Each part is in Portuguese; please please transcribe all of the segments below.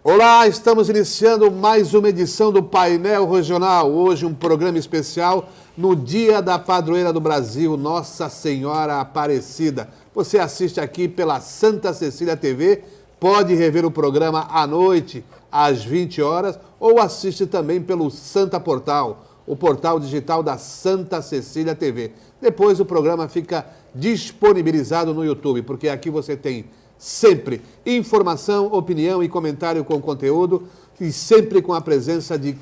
Olá, estamos iniciando mais uma edição do Painel Regional. Hoje um programa especial no Dia da Padroeira do Brasil, Nossa Senhora Aparecida. Você assiste aqui pela Santa Cecília TV, pode rever o programa à noite, às 20 horas, ou assiste também pelo Santa Portal, o portal digital da Santa Cecília TV. Depois o programa fica disponibilizado no YouTube, porque aqui você tem sempre informação, opinião e comentário com conteúdo e sempre com a presença de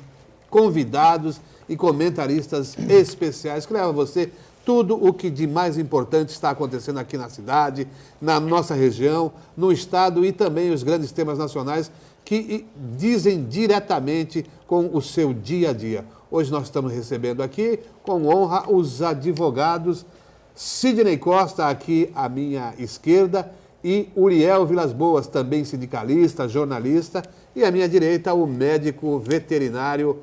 convidados e comentaristas especiais que levam a você tudo o que de mais importante está acontecendo aqui na cidade, na nossa região, no estado e também os grandes temas nacionais que dizem diretamente com o seu dia a dia. Hoje nós estamos recebendo aqui, com honra, os advogados Sidney Costa, aqui à minha esquerda, e Uriel Vilas Boas, também sindicalista, jornalista, e à minha direita o médico veterinário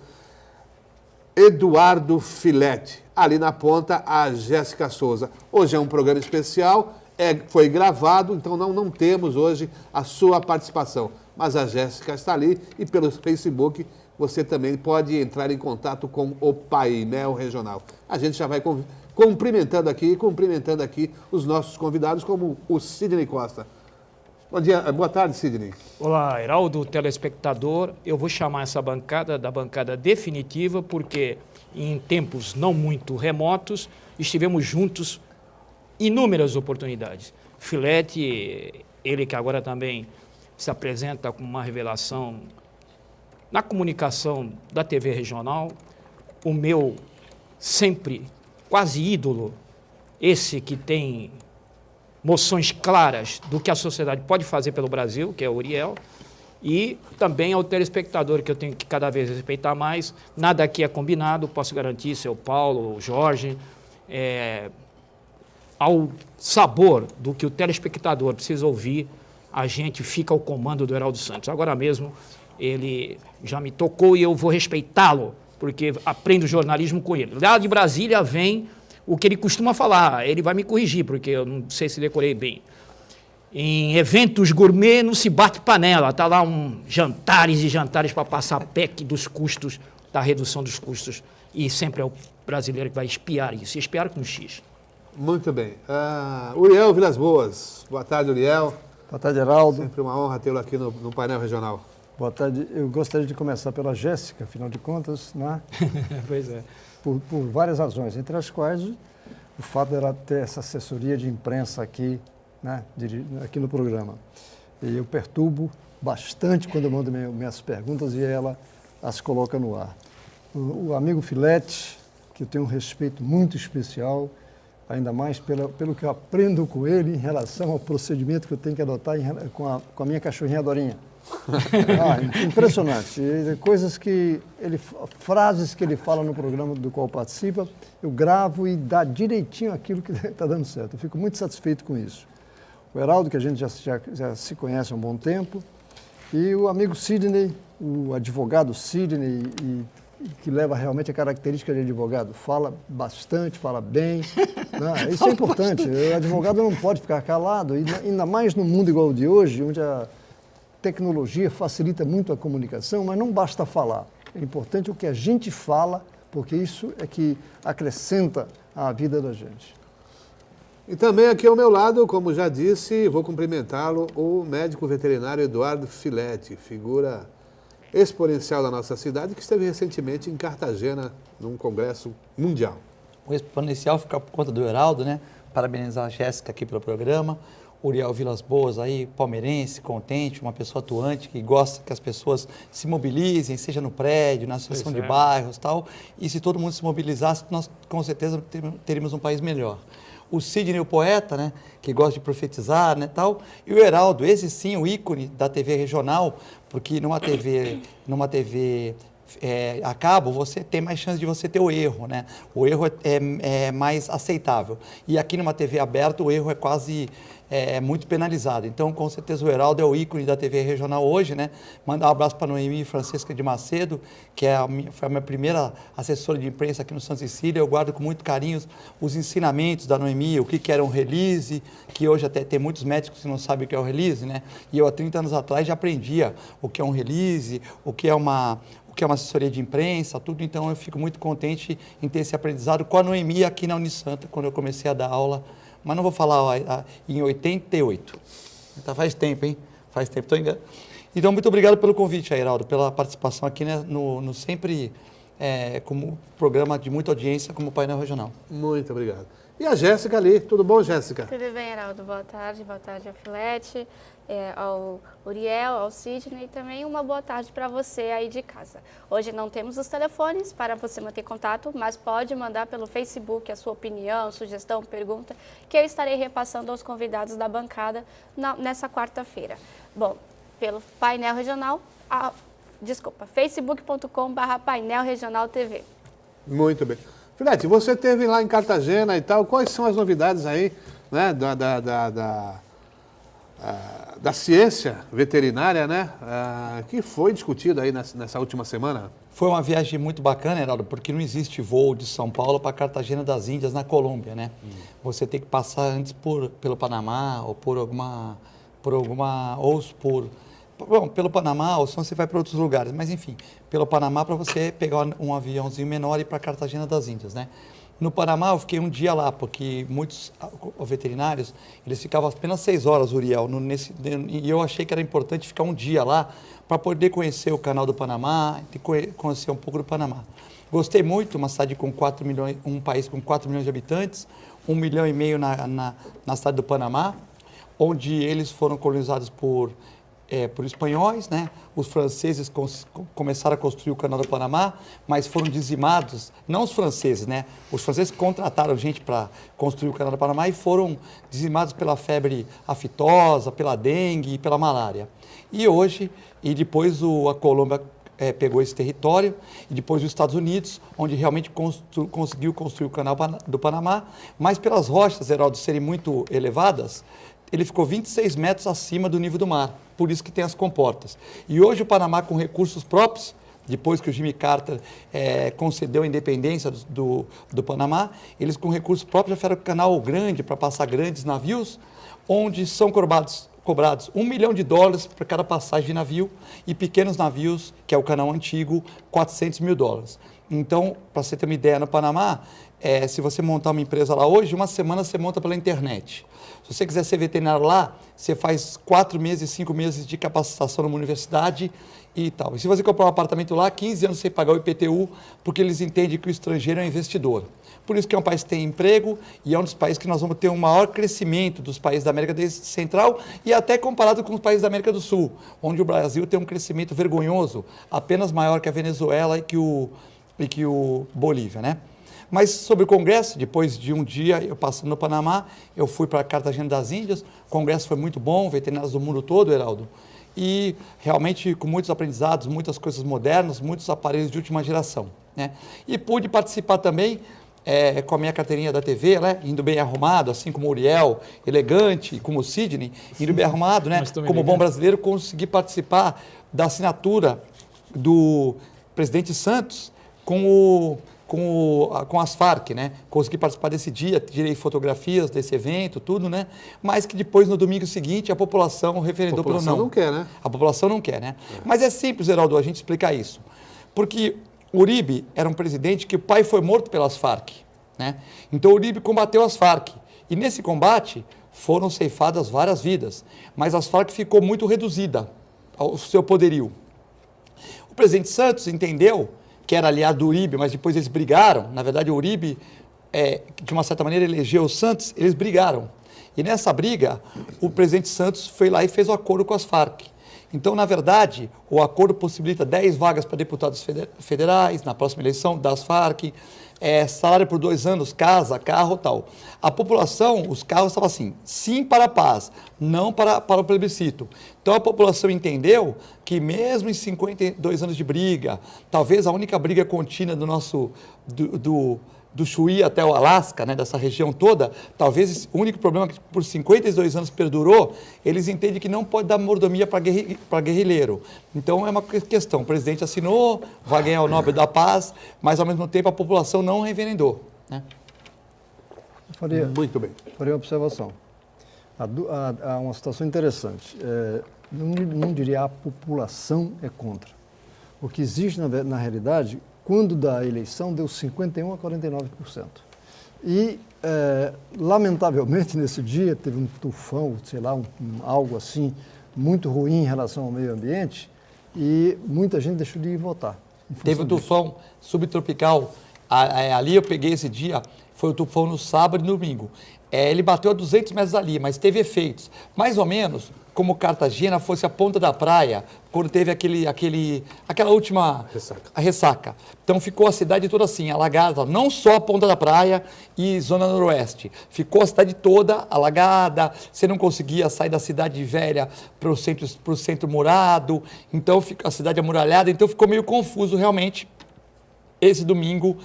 Eduardo Filete. Ali na ponta a Jéssica Souza. Hoje é um programa especial, foi gravado, então não temos hoje a sua participação. Mas a Jéssica está ali e pelo Facebook você também pode entrar em contato com o Painel Regional. A gente já vai cumprimentando aqui os nossos convidados, como o Sidney Costa. Bom dia, boa tarde, Sidney. Olá, Heraldo, telespectador. Eu vou chamar essa bancada da bancada definitiva, porque em tempos não muito remotos estivemos juntos inúmeras oportunidades. Filete, ele que agora também se apresenta como uma revelação na comunicação da TV regional, o meu sempre quase ídolo, esse que tem noções claras do que a sociedade pode fazer pelo Brasil, que é o Uriel, e também ao telespectador, que eu tenho que cada vez respeitar mais. Nada aqui é combinado, posso garantir, seu Paulo, Jorge, ao sabor do que o telespectador precisa ouvir, a gente fica ao comando do Heraldo Santos. Agora mesmo, ele já me tocou e eu vou respeitá-lo, porque aprendo jornalismo com ele. Lá de Brasília vem o que ele costuma falar, ele vai me corrigir, porque eu não sei se decorei bem. Em eventos gourmet não se bate panela, está lá jantares e jantares para passar a PEC dos custos, da redução dos custos, e sempre é o brasileiro que vai espiar isso, e espiar com X. Muito bem. Uriel Vilas Boas, boa tarde, Uriel. Boa tarde, Heraldo. Sempre uma honra tê-lo aqui no Painel Regional. Boa tarde. Eu gostaria de começar pela Jéssica, afinal de contas, né? Pois é. Por várias razões, entre as quais o fato dela ter essa assessoria de imprensa aqui, né, aqui no programa. E eu perturbo bastante quando eu mando minhas perguntas e ela as coloca no ar. O amigo Filete, que eu tenho um respeito muito especial, ainda mais pelo que eu aprendo com ele em relação ao procedimento que eu tenho que adotar com a minha cachorrinha Dorinha. Impressionante. Coisas frases que ele fala no programa do qual participa, eu gravo e dá direitinho aquilo que está dando certo. Eu fico muito satisfeito com isso. O Heraldo, que a gente já se conhece há um bom tempo, e o amigo Sidney, o advogado Sidney, que leva realmente a característica de advogado. Fala bastante, fala bem. Né? Isso é importante. O advogado não pode ficar calado, ainda mais no mundo igual ao de hoje, onde a tecnologia facilita muito a comunicação, mas não basta falar. É importante o que a gente fala, porque isso é que acrescenta à vida da gente. E também aqui ao meu lado, como já disse, vou cumprimentá-lo, o médico veterinário Eduardo Filete, figura exponencial da nossa cidade, que esteve recentemente em Cartagena, num congresso mundial. O exponencial fica por conta do Heraldo, né? Parabenizar a Jéssica aqui pelo programa. Uriel Vilas Boas, aí, palmeirense, contente, uma pessoa atuante, que gosta que as pessoas se mobilizem, seja no prédio, na associação de bairros e tal. E se todo mundo se mobilizasse, nós com certeza teríamos um país melhor. O Sidney, o poeta, né, que gosta de profetizar, né, tal. E o Heraldo, esse sim, o ícone da TV regional, porque numa TV a cabo, você tem mais chance de você ter o erro, né? O erro é mais aceitável. E aqui numa TV aberta, o erro é quase muito penalizado. Então, com certeza, o Heraldo é o ícone da TV regional hoje, né? Mandar um abraço para a Noemi Francisca de Macedo, que foi a minha primeira assessora de imprensa aqui no Santa Cecília. Eu guardo com muito carinho os ensinamentos da Noemi, o que era um release, que hoje até tem muitos médicos que não sabem o que é o release, né? E eu, há 30 anos atrás, já aprendia o que é um release, o que é uma assessoria de imprensa, tudo. Então, eu fico muito contente em ter esse aprendizado com a Noemi aqui na Unisanta, quando eu comecei a dar aula, mas não vou falar em 88. Então, faz tempo, hein? Faz tempo. Então, muito obrigado pelo convite, Heraldo, pela participação aqui, né, no sempre como programa de muita audiência, como Painel Regional. Muito obrigado. E a Jéssica ali, tudo bom, Jéssica? Tudo bem, Heraldo. Boa tarde ao Filete, ao Uriel, ao Sidney e também uma boa tarde para você aí de casa. Hoje não temos os telefones para você manter contato, mas pode mandar pelo Facebook a sua opinião, sugestão, pergunta, que eu estarei repassando aos convidados da bancada nessa quarta-feira. Bom, pelo Painel Regional, facebook.com/Painel Regional TV. Muito bem. Filete, você esteve lá em Cartagena e tal, quais são as novidades aí, né, da ciência veterinária, né, que foi discutido aí nessa última semana? Foi uma viagem muito bacana, Heraldo, porque não existe voo de São Paulo para Cartagena das Índias, na Colômbia, né? Você tem que passar antes pelo Panamá ou Bom, pelo Panamá, ou senão você vai para outros lugares, mas enfim, pelo Panamá para você pegar um aviãozinho menor e ir para Cartagena das Índias, né? No Panamá eu fiquei um dia lá, porque muitos veterinários, eles ficavam apenas 6 horas, Uriel, e eu achei que era importante ficar um dia lá para poder conhecer o canal do Panamá e conhecer um pouco do Panamá. Gostei muito, uma cidade com 4 milhões, um país com 4 milhões de habitantes, 1,5 milhão na cidade do Panamá, onde eles foram colonizados por espanhóis, né? Os franceses começaram a construir o canal do Panamá, mas foram dizimados, não os franceses, né? Os franceses contrataram gente para construir o canal do Panamá e foram dizimados pela febre aftosa, pela dengue e pela malária. E depois a Colômbia pegou esse território, e depois os Estados Unidos, onde realmente conseguiu construir o canal do Panamá, mas pelas rochas, Heraldo, serem muito elevadas, ele ficou 26 metros acima do nível do mar, por isso que tem as comportas. E hoje o Panamá, com recursos próprios, depois que o Jimmy Carter concedeu a independência do Panamá, eles com recursos próprios já fizeram um canal grande para passar grandes navios, onde são cobrados $1 milhão para cada passagem de navio, e pequenos navios, que é o canal antigo, $400 mil. Então, para você ter uma ideia, no Panamá, se você montar uma empresa lá hoje, uma semana você monta pela internet. Se você quiser ser veterinário lá, você faz 4 meses, 5 meses de capacitação numa universidade e tal. E se você comprar um apartamento lá, 15 anos você pagar o IPTU, porque eles entendem que o estrangeiro é um investidor. Por isso que é um país que tem emprego e é um dos países que nós vamos ter um maior crescimento dos países da América Central e até comparado com os países da América do Sul, onde o Brasil tem um crescimento vergonhoso, apenas maior que a Venezuela e que o Bolívia, né? Mas sobre o Congresso, depois de um dia eu passando no Panamá, eu fui para Cartagena das Índias, o Congresso foi muito bom, veterinários do mundo todo, Heraldo, e realmente com muitos aprendizados, muitas coisas modernas, muitos aparelhos de última geração, né? E pude participar também com a minha carteirinha da TV, né? Indo bem arrumado, assim como o Uriel, elegante, como o Sidney, indo bem arrumado, né? Como bom brasileiro, consegui participar da assinatura do presidente Santos com as Farc, né? Consegui participar desse dia, tirei fotografias desse evento, tudo, né? Mas que depois, no domingo seguinte, a população referendou pelo não. A população não quer, né? A população não quer, né? Mas é simples, Heraldo, a gente explicar isso. Porque Uribe era um presidente que o pai foi morto pelas Farc, né? Então Uribe combateu as Farc. E nesse combate foram ceifadas várias vidas. Mas as Farc ficou muito reduzida ao seu poderio. O presidente Santos entendeu que era aliado do Uribe, mas depois eles brigaram. Na verdade, o Uribe, de uma certa maneira, elegeu o Santos, eles brigaram. E nessa briga, o presidente Santos foi lá e fez um acordo com as Farc. Então, na verdade, o acordo possibilita 10 vagas para deputados federais na próxima eleição das Farc, salário por 2 anos, casa, carro, tal. A população, os carros estavam assim, sim para a paz, não para o plebiscito. Então, a população entendeu que mesmo em 52 anos de briga, talvez a única briga contínua do nosso, do Chuí até o Alasca, né, dessa região toda, talvez o único problema que por 52 anos perdurou, eles entendem que não pode dar mordomia para guerrilheiro. Então é uma questão, o presidente assinou, vai ganhar o Nobel da Paz, mas ao mesmo tempo a população não reverendou. Né? Muito bem. Faria uma observação. Há uma situação interessante. Não diria a população é contra. O que existe na realidade, quando da eleição, deu 51% a 49%. E, lamentavelmente, nesse dia, teve um tufão, sei lá, algo assim, muito ruim em relação ao meio ambiente, e muita gente deixou de ir votar. Teve um tufão subtropical, ali eu peguei esse dia, foi o tufão no sábado e no domingo. Ele bateu a 200 metros ali, mas teve efeitos. Mais ou menos como Cartagena fosse a ponta da praia, quando teve aquela última ressaca. Então ficou a cidade toda assim, alagada, não só a ponta da praia e zona noroeste. Ficou a cidade toda alagada, você não conseguia sair da cidade velha para o centro murado, então a cidade amuralhada, então ficou meio confuso realmente esse domingo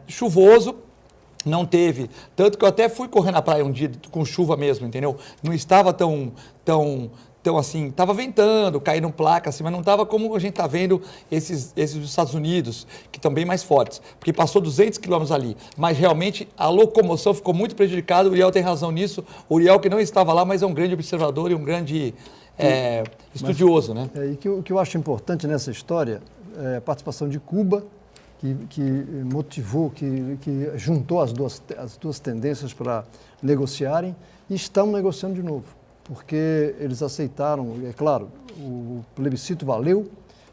chuvoso. Não teve, tanto que eu até fui correr na praia um dia com chuva mesmo, entendeu? Não estava tão assim, estava ventando, caindo placas assim, mas não estava como a gente está vendo esses dos Estados Unidos, que estão bem mais fortes, porque passou 200 quilômetros ali, mas realmente a locomoção ficou muito prejudicada, o Uriel tem razão nisso, o Uriel que não estava lá, mas é um grande observador e um grande estudioso, né? E o que eu acho importante nessa história é a participação de Cuba, que motivou, que juntou as duas tendências para negociarem e estão negociando de novo, porque eles aceitaram, é claro, o plebiscito valeu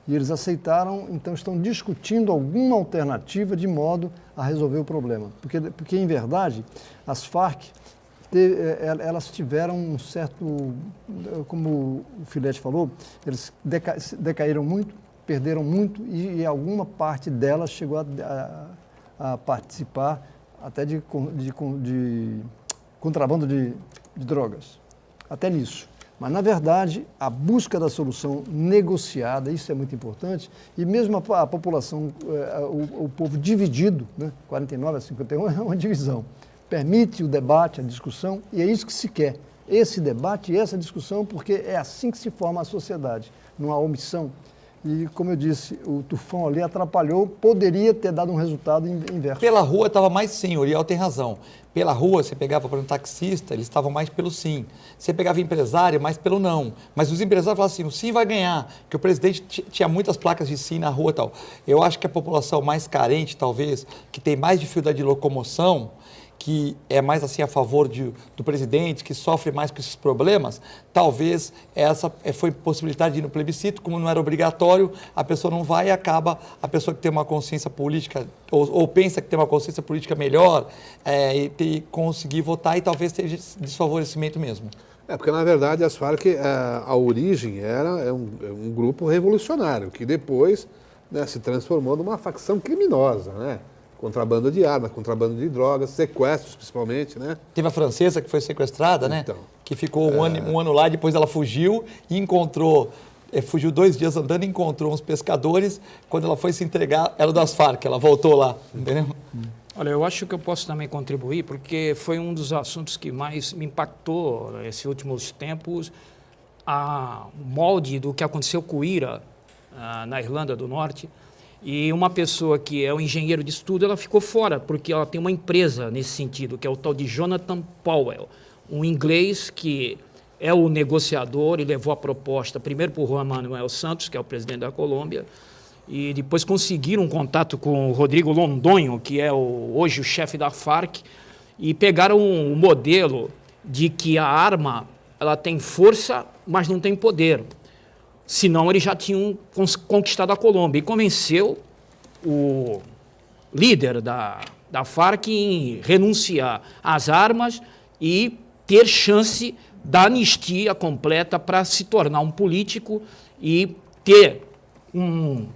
e eles aceitaram, então estão discutindo alguma alternativa de modo a resolver o problema, porque em verdade as Farc elas tiveram um certo, como o Filete falou, eles decaíram muito, perderam muito e alguma parte delas chegou a participar até de contrabando de drogas, até nisso. Mas, na verdade, a busca da solução negociada, isso é muito importante, e mesmo a população, o povo dividido, né, 49 a 51 é uma divisão, permite o debate, a discussão, e é isso que se quer, esse debate e essa discussão, porque é assim que se forma a sociedade, não há omissão. E, como eu disse, o tufão ali atrapalhou, poderia ter dado um resultado inverso. Pela rua estava mais sim, o Uriel tem razão. Pela rua, você pegava para um taxista, eles estavam mais pelo sim. Você pegava empresário, mais pelo não. Mas os empresários falavam assim, o sim vai ganhar, que o presidente tinha muitas placas de sim na rua e tal. Eu acho que a população mais carente, talvez, que tem mais dificuldade de locomoção, que é mais assim a favor do presidente, que sofre mais com esses problemas, talvez essa foi possibilidade de ir no plebiscito, como não era obrigatório, a pessoa não vai e acaba, a pessoa que tem uma consciência política, ou pensa que tem uma consciência política melhor, e conseguir votar e talvez tenha desfavorecimento mesmo. Porque na verdade as Farc, a origem era um grupo revolucionário, que depois, né, se transformou numa facção criminosa, né? Contrabando de armas, contrabando de drogas, sequestros principalmente, né? Teve a francesa que foi sequestrada, né? Então, que ficou um ano lá, depois ela fugiu e encontrou, fugiu 2 dias andando e encontrou uns pescadores. Quando ela foi se entregar, era das Farc, ela voltou lá, entendeu? Olha, eu acho que eu posso também contribuir, porque foi um dos assuntos que mais me impactou nesses últimos tempos, o molde do que aconteceu com o IRA, na Irlanda do Norte. E uma pessoa que é um engenheiro de estudo, ela ficou fora, porque ela tem uma empresa nesse sentido, que é o tal de Jonathan Powell, um inglês que é o negociador e levou a proposta primeiro para o Juan Manuel Santos, que é o presidente da Colômbia, e depois conseguiram um contato com o Rodrigo Londonho, que é hoje o chefe da Farc, e pegaram um modelo de que a arma ela tem força, mas não tem poder. Senão eles já tinham conquistado a Colômbia. E convenceu o líder da Farc em renunciar às armas e ter chance da anistia completa para se tornar um político e ter um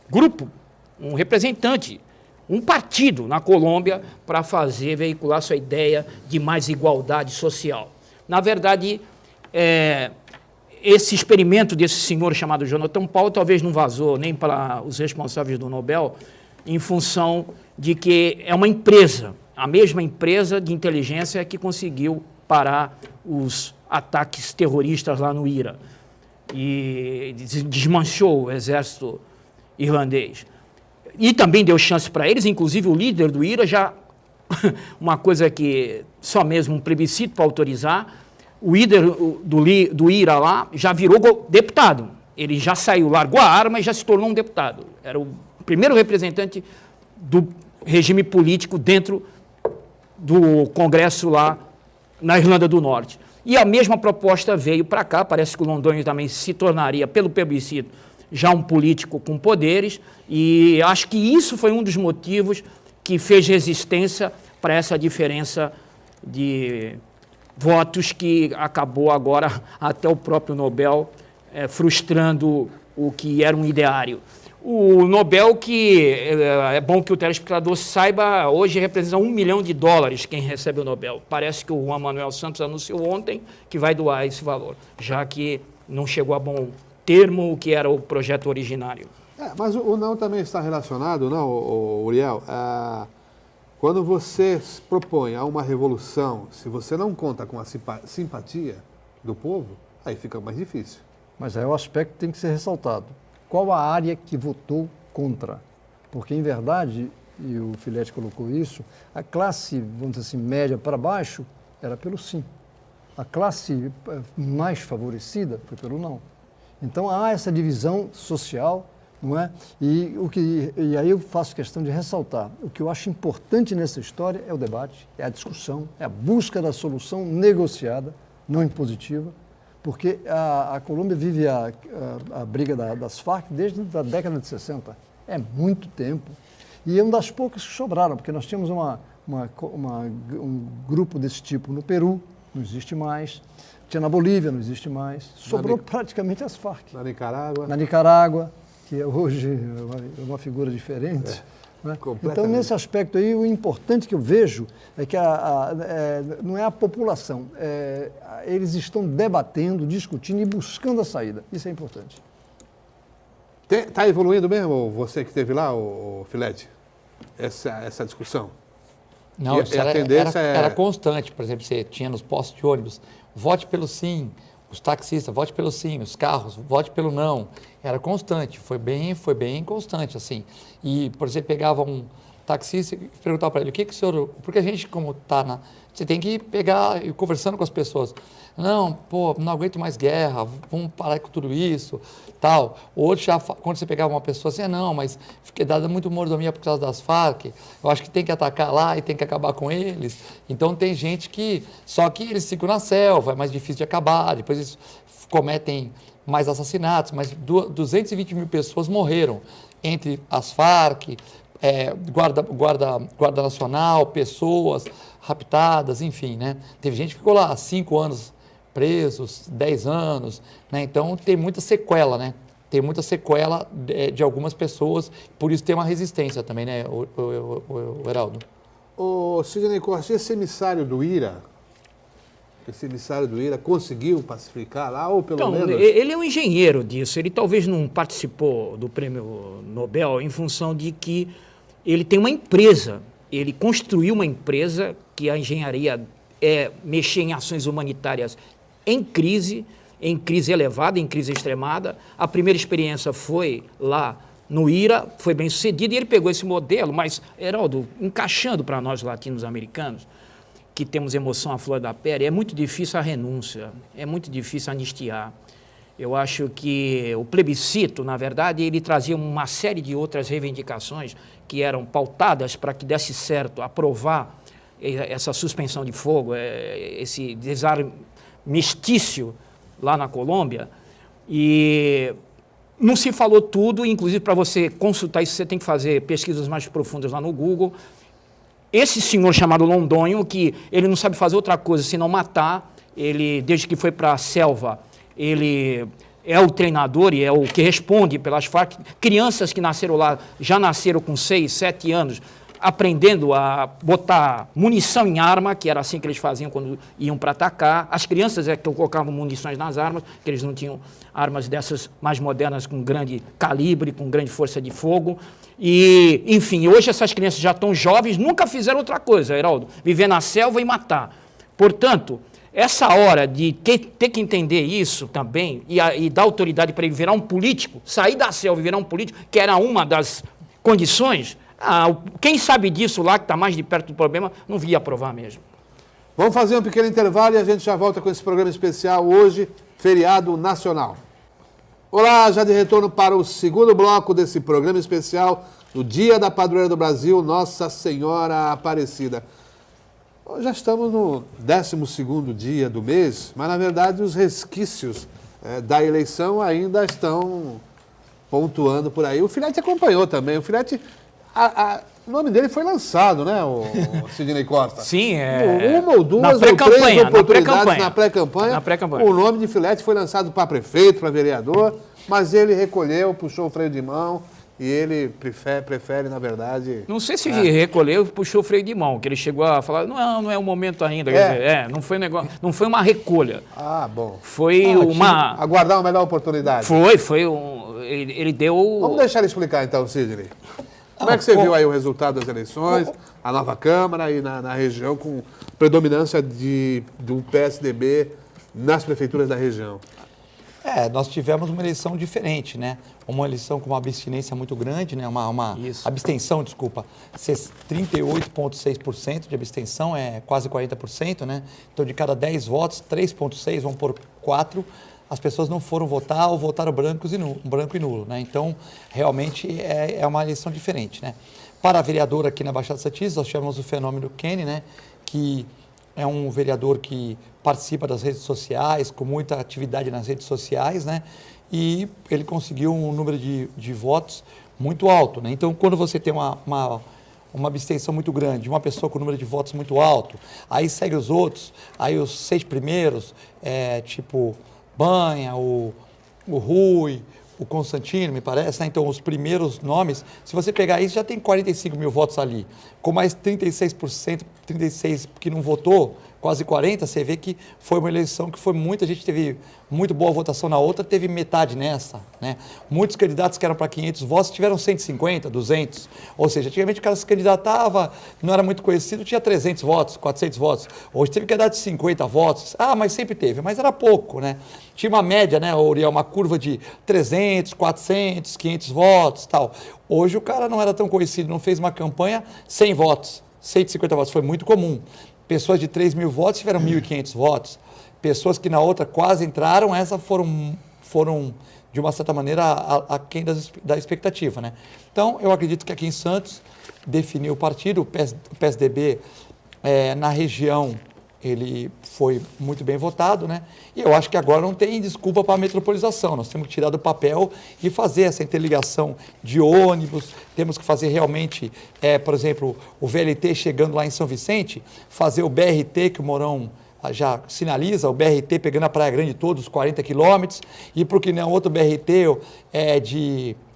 grupo, um representante, um partido na Colômbia para veicular sua ideia de mais igualdade social. Na verdade, esse experimento desse senhor chamado Jonathan Paul talvez não vazou nem para os responsáveis do Nobel, em função de que é uma empresa, a mesma empresa de inteligência que conseguiu parar os ataques terroristas lá no Ira e desmanchou o exército irlandês. E também deu chance para eles, inclusive o líder do Ira já, uma coisa que só mesmo um plebiscito para autorizar, o líder do Ira lá já virou deputado. Ele já saiu, largou a arma e já se tornou um deputado. Era o primeiro representante do regime político dentro do Congresso lá na Irlanda do Norte. E a mesma proposta veio para cá, parece que o Londonio também se tornaria, pelo plebiscito, já um político com poderes, e acho que isso foi um dos motivos que fez resistência para essa diferença de votos que acabou agora, até o próprio Nobel, frustrando o que era um ideário. O Nobel, que é bom que o telespectador saiba, hoje representa $1 milhão quem recebe o Nobel. Parece que o Juan Manuel Santos anunciou ontem que vai doar esse valor, já que não chegou a bom termo o que era o projeto originário. Mas o não também está relacionado, não, Uriel? Quando você propõe a uma revolução, se você não conta com a simpatia do povo, aí fica mais difícil. Mas aí o aspecto tem que ser ressaltado. Qual a área que votou contra? Porque, em verdade, e o Filete colocou isso, a classe, vamos dizer assim, média para baixo, era pelo sim. A classe mais favorecida foi pelo não. Então, há essa divisão social, não é? E aí eu faço questão de ressaltar, o que eu acho importante nessa história é o debate, é a discussão, é a busca da solução negociada, não impositiva, porque a Colômbia vive a briga das Farc desde a década de 60. É muito tempo. E é uma das poucas que sobraram, porque nós tínhamos um grupo desse tipo no Peru, não existe mais. Tinha na Bolívia, não existe mais. Sobrou praticamente as Farc. Na Nicarágua. Na Nicarágua, que hoje é uma figura diferente. Né? Então, nesse aspecto aí, o importante que eu vejo é que não é a população, eles estão debatendo, discutindo e buscando a saída. Isso é importante. Está evoluindo mesmo, você que esteve lá, o Filete, essa discussão? Não, a tendência era constante. Por exemplo, você tinha nos postos de ônibus, vote pelo sim, os taxistas, vote pelo sim, os carros, vote pelo não. Era constante, foi bem constante, assim. E, por exemplo, pegava um taxista e perguntava para ele, o que o senhor... Porque a gente, como está você tem que pegar e conversando com as pessoas. Não, não aguento mais guerra, vamos parar com tudo isso, tal. Outro já, quando você pegava uma pessoa assim, não, mas fiquei dada muito mordomia por causa das Farc, eu acho que tem que atacar lá e tem que acabar com eles. Então tem gente que, só que eles ficam na selva, é mais difícil de acabar, depois eles cometem mais assassinatos, mas 220 mil pessoas morreram entre as Farc, Guarda Nacional, pessoas raptadas, enfim, né? Teve gente que ficou lá 5 anos presos, 10 anos, né? Então tem muita sequela, né? Tem muita sequela de algumas pessoas, por isso tem uma resistência também, né, o Heraldo? O Sidney Costa, esse emissário do IRA conseguiu pacificar lá, ou pelo menos... Ele é um engenheiro disso, ele talvez não participou do prêmio Nobel em função de que ele tem uma empresa, ele construiu uma empresa que a engenharia mexer em ações humanitárias em crise elevada, em crise extremada. A primeira experiência foi lá no IRA, foi bem sucedida, e ele pegou esse modelo, mas, Heraldo, encaixando para nós latinos-americanos, que temos emoção à flor da pele, é muito difícil a renúncia, é muito difícil anistiar. Eu acho que o plebiscito, na verdade, ele trazia uma série de outras reivindicações que eram pautadas para que desse certo aprovar essa suspensão de fogo, esse desarmistício lá na Colômbia. E não se falou tudo, inclusive para você consultar isso, você tem que fazer pesquisas mais profundas lá no Google. Esse senhor chamado Londonio, que ele não sabe fazer outra coisa senão matar, ele, desde que foi para a selva, ele é o treinador e é o que responde pelas Farc. Crianças que nasceram lá, já nasceram com 6, 7 anos, aprendendo a botar munição em arma, que era assim que eles faziam quando iam para atacar. As crianças é que colocavam munições nas armas, que eles não tinham armas dessas mais modernas com grande calibre, com grande força de fogo. E, enfim, hoje essas crianças já estão jovens, nunca fizeram outra coisa, Heraldo, viver na selva e matar. Portanto, essa hora de ter que entender isso também e dar autoridade para ele virar um político, sair da selva e virar um político, que era uma das condições, quem sabe disso lá, que está mais de perto do problema, não via aprovar mesmo. Vamos fazer um pequeno intervalo e a gente já volta com esse programa especial hoje, feriado nacional. Olá, já de retorno para o segundo bloco desse programa especial do Dia da Padroeira do Brasil, Nossa Senhora Aparecida. Já estamos no 12º dia do mês, mas na verdade os resquícios da eleição ainda estão pontuando por aí. O Filete acompanhou também. O Filete, o nome dele foi lançado, né, o Sidney Costa? Sim, Uma ou duas ou três oportunidades na pré-campanha. Na pré-campanha. O nome de Filete foi lançado para prefeito, para vereador, mas ele recolheu, puxou o freio de mão. E ele prefere, na verdade... Não sei se recolheu, puxou o freio de mão, que ele chegou a falar, não é o momento ainda. Quer dizer, não foi negócio, não foi uma recolha. Ah, bom. Foi uma... Aguardar uma melhor oportunidade. Ele deu... Vamos deixar ele explicar então, Sidney. Como é que você viu aí o resultado das eleições, a nova Câmara e na região com predominância do PSDB nas prefeituras da região? Nós tivemos uma eleição diferente, né? Uma eleição com uma abstinência muito grande, né? Uma abstenção, desculpa, 38,6% de abstenção, é quase 40%, né? Então, de cada 10 votos, 3,6, vamos por 4, as pessoas não foram votar ou votaram branco e nulo, né? Então, realmente é uma eleição diferente, né? Para a vereadora aqui na Baixada Santista, nós tivemos o fenômeno Kenny, né? Que é um vereador que participa das redes sociais, com muita atividade nas redes sociais, né? E ele conseguiu um número de votos muito alto, né? Então, quando você tem uma abstenção muito grande, uma pessoa com um número de votos muito alto, aí segue os outros, aí os 6 primeiros, tipo Banha, o Rui, o Constantino, me parece, né? Então, os primeiros nomes, se você pegar isso, já tem 45 mil votos ali, com mais 36%, 36% que não votou, quase 40%, você vê que foi uma eleição que foi muita gente, teve muito boa votação na outra, teve metade nessa, né? Muitos candidatos que eram para 500 votos tiveram 150, 200, ou seja, antigamente o cara se candidatava, não era muito conhecido, tinha 300 votos, 400 votos, hoje teve que dar de 50 votos, mas sempre teve, mas era pouco, né? Tinha uma média, né, Uriel, uma curva de 300, 400, 500 votos, tal. Hoje o cara não era tão conhecido, não fez uma campanha, 100 votos, 150 votos, foi muito comum. Pessoas de 3 mil votos tiveram 1.500 votos. Pessoas que na outra quase entraram, essas foram de uma certa maneira, aquém da expectativa, né? Então, eu acredito que aqui em Santos, definiu o partido, o PSDB, na região, ele foi muito bem votado, né? E eu acho que agora não tem desculpa para a metropolização. Nós temos que tirar do papel e fazer essa interligação de ônibus. Temos que fazer realmente, por exemplo, o VLT chegando lá em São Vicente, fazer o BRT, que o Mourão já sinaliza, o BRT pegando a Praia Grande todos os 40 quilômetros, e por que não outro BRT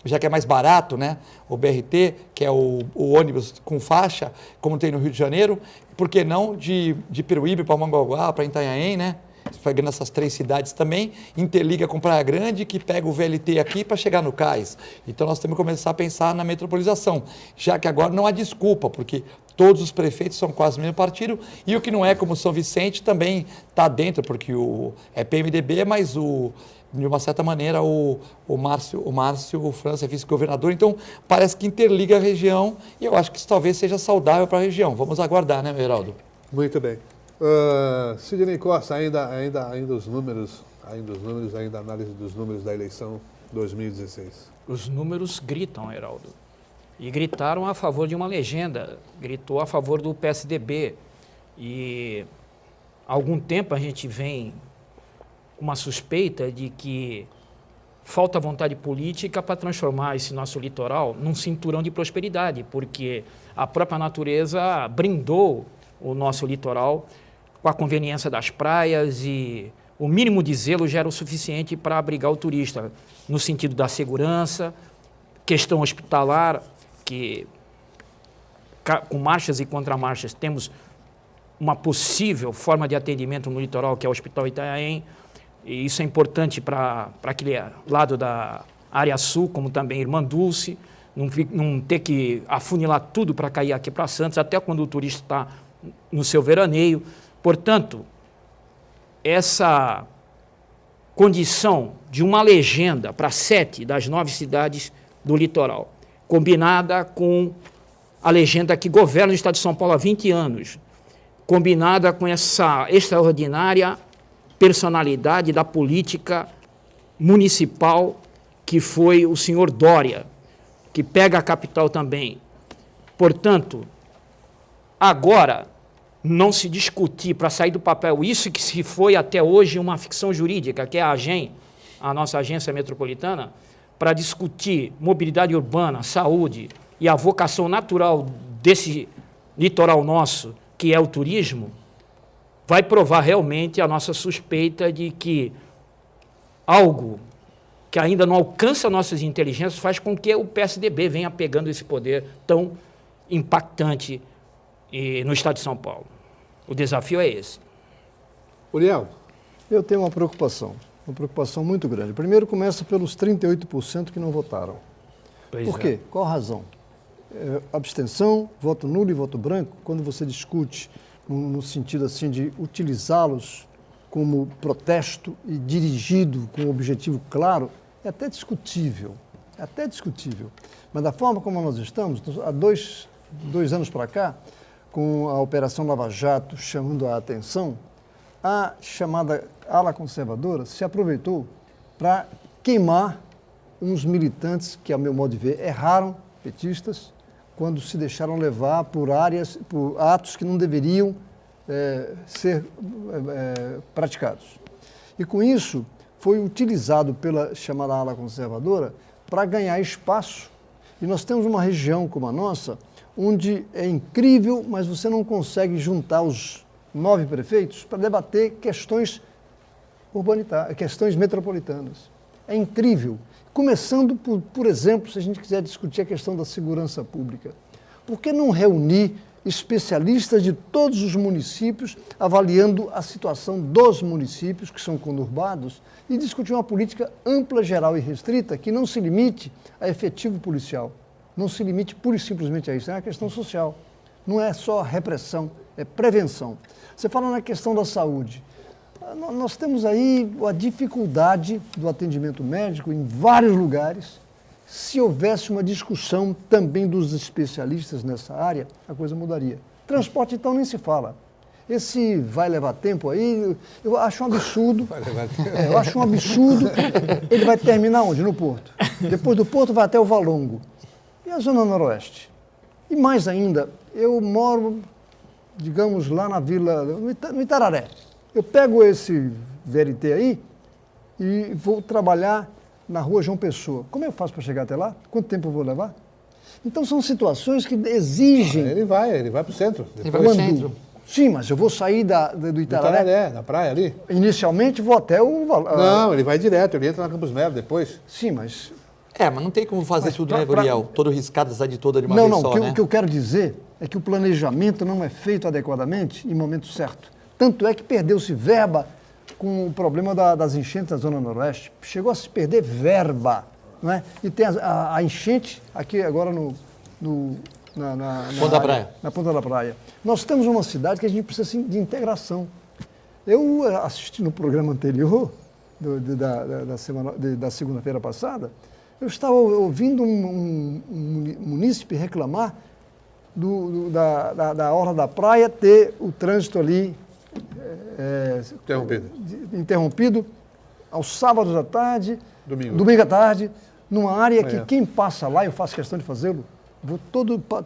já que é mais barato, né? O BRT, que é o ônibus com faixa, como tem no Rio de Janeiro, por que não de Peruíbe para Mongaguá, para Itanhaém, né? Pegando essas 3 cidades também, interliga com Praia Grande, que pega o VLT aqui para chegar no cais. Então nós temos que começar a pensar na metropolização, já que agora não há desculpa, porque todos os prefeitos são quase o mesmo partido, e o que não é como São Vicente também está dentro, porque é PMDB, mas de uma certa maneira, o Márcio França é vice-governador, então parece que interliga a região, e eu acho que isso talvez seja saudável para a região. Vamos aguardar, né, Heraldo? Muito bem. Sidney Costa, ainda os números, ainda a análise dos números da eleição 2016. Os números gritam, Heraldo. E gritaram a favor de uma legenda, gritou a favor do PSDB. E há algum tempo a gente vem com uma suspeita de que falta vontade política para transformar esse nosso litoral num cinturão de prosperidade, porque a própria natureza brindou o nosso litoral com a conveniência das praias e o mínimo de zelo já era o suficiente para abrigar o turista, no sentido da segurança, questão hospitalar, que com marchas e contramarchas temos uma possível forma de atendimento no litoral, que é o Hospital Itanhaém, e isso é importante para aquele lado da área sul, como também Irmã Dulce, não ter que afunilar tudo para cair aqui para Santos, até quando o turista está no seu veraneio. Portanto, essa condição de uma legenda para 7 das 9 cidades do litoral, combinada com a legenda que governa o estado de São Paulo há 20 anos, combinada com essa extraordinária personalidade da política municipal que foi o senhor Dória, que pega a capital também. Portanto, agora, não se discutir para sair do papel isso que se foi até hoje uma ficção jurídica, que é a AGEM, a nossa agência metropolitana, para discutir mobilidade urbana, saúde e a vocação natural desse litoral nosso, que é o turismo, vai provar realmente a nossa suspeita de que algo que ainda não alcança nossas inteligências faz com que o PSDB venha pegando esse poder tão impactante no estado de São Paulo. O desafio é esse. Uriel, Eu tenho uma preocupação muito grande. Primeiro começa pelos 38% que não votaram. Por quê? Qual a razão? Abstenção, voto nulo e voto branco, quando você discute no sentido assim de utilizá-los como protesto e dirigido com um objetivo claro, é até discutível. Mas da forma como nós estamos, há dois anos para cá, com a Operação Lava Jato chamando a atenção, a chamada ala conservadora se aproveitou para queimar uns militantes que, a meu modo de ver, erraram, petistas, quando se deixaram levar por atos que não deveriam ser praticados. E com isso, foi utilizado pela chamada ala conservadora para ganhar espaço. E nós temos uma região como a nossa, onde é incrível, mas você não consegue juntar os 9 prefeitos para debater questões urbanitárias, questões metropolitanas. É incrível. Começando, por exemplo, se a gente quiser discutir a questão da segurança pública. Por que não reunir especialistas de todos os municípios, avaliando a situação dos municípios que são conurbados e discutir uma política ampla, geral e restrita que não se limite a efetivo policial, não se limite pura e simplesmente a isso, é uma questão social. Não é só repressão, é prevenção. Você fala na questão da saúde. Nós temos aí a dificuldade do atendimento médico em vários lugares. Se houvesse uma discussão também dos especialistas nessa área, a coisa mudaria. Transporte, então, nem se fala. Esse vai levar tempo aí, eu acho um absurdo. vai levar tempo. Eu acho um absurdo. Ele vai terminar onde? No Porto. Depois do Porto vai até o Valongo. E a Zona Noroeste? E mais ainda, eu moro, digamos, lá na vila, no Itararé. Eu pego esse VLT aí e vou trabalhar na rua João Pessoa. Como eu faço para chegar até lá? Quanto tempo eu vou levar? Então são situações que exigem... Ele vai para o centro. Ele vai para o centro. Sim, mas eu vou sair do Itararé. Itararé, da praia ali. Inicialmente vou até o... Não, ele vai direto, ele entra na Campos Melo depois. Sim, mas... Mas não tem como fazer tudo, né, Uriel? Todo riscado, essa de toda de uma Não, vez só, né? O que eu quero dizer é que o planejamento não é feito adequadamente em momento certo. Tanto é que perdeu-se verba com o problema das enchentes da Zona Noroeste. Chegou a se perder verba, não é? E tem a enchente aqui agora na Ponta da Praia. Na Ponta da Praia. Nós temos uma cidade que a gente precisa assim, de integração. Eu assisti no programa anterior, da segunda-feira passada, eu estava ouvindo um munícipe reclamar da orla da praia ter o trânsito ali interrompido aos sábados à tarde, domingo à tarde, numa área que quem passa lá, eu faço questão de fazê-lo,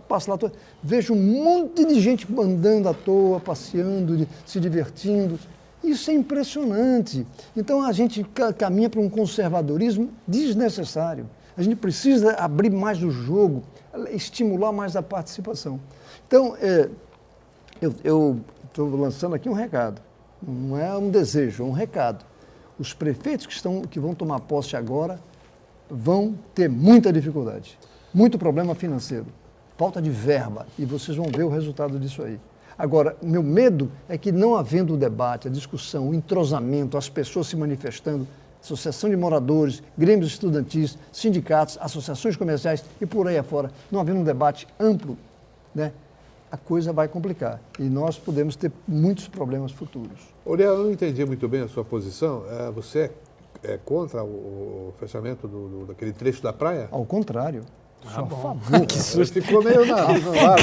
passo lá, vejo um monte de gente andando à toa, passeando, se divertindo. Isso é impressionante. Então a gente caminha para um conservadorismo desnecessário. A gente precisa abrir mais o jogo, estimular mais a participação. Então, eu estou lançando aqui um recado, não é um desejo, é um recado. Os prefeitos que vão tomar posse agora vão ter muita dificuldade, muito problema financeiro, falta de verba, e vocês vão ver o resultado disso aí. Agora, meu medo é que não havendo o debate, a discussão, o entrosamento, as pessoas se manifestando, associação de moradores, grêmios estudantis, sindicatos, associações comerciais e por aí afora, não havendo um debate amplo, né, a coisa vai complicar e nós podemos ter muitos problemas futuros. Uriel, eu não entendi muito bem a sua posição. Você é contra o fechamento daquele trecho da praia? Ao contrário. Sou a favor. Que susto. Ficou meio na ar,